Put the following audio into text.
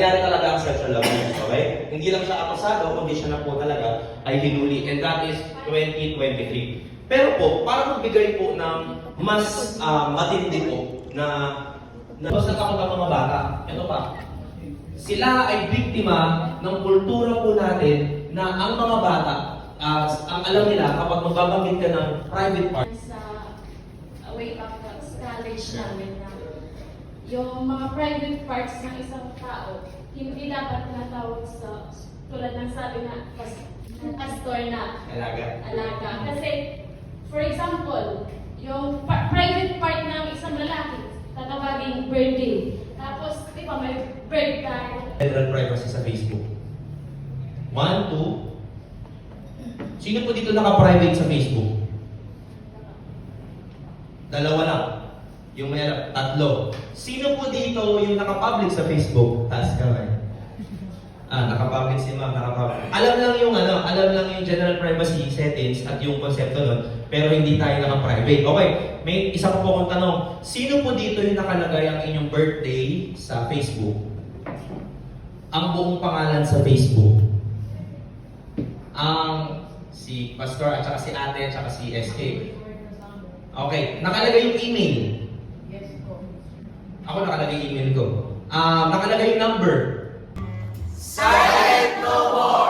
nangyari talaga ang sexual abuse, okay? Hindi lang siya akusado, kundi siya na po talaga ay hinuli. And that is 2023. Pero po, para magbigay po ng mas matindi po na mas nagkakot ang mga bata, ito pa, sila ay biktima ng kultura po natin na ang mga bata, ang alam nila kapag magbabanggit ka ng private part. Sa way back college namin na yung mga private parts ng isang tao, hindi dapat natawag sa tulad ng sabi na pastor na alaga. Kasi, for example, yung private part ng isang lalaki, tatawaging birthday. Tapos, di ba, may birthday. General privacy sa Facebook. 1, 2. Sino po dito naka-private sa Facebook? Dalawa lang. Yung may alam, 3. Sino po dito yung naka-public sa Facebook? Taas kamay. Naka-public si ma'am, naka-public. Alam lang yung general privacy settings at yung konsepto nun, pero hindi tayo naka-private. Okay, may isa po akong tanong. Sino po dito yung nakalagay ang inyong birthday sa Facebook? Ang buong pangalan sa Facebook? Si Pastor at saka si Ate at saka si SK. Okay, nakalagay yung email. Yes po. Ako nakalagay yung email ko. Nakalagay yung number. Silent no more!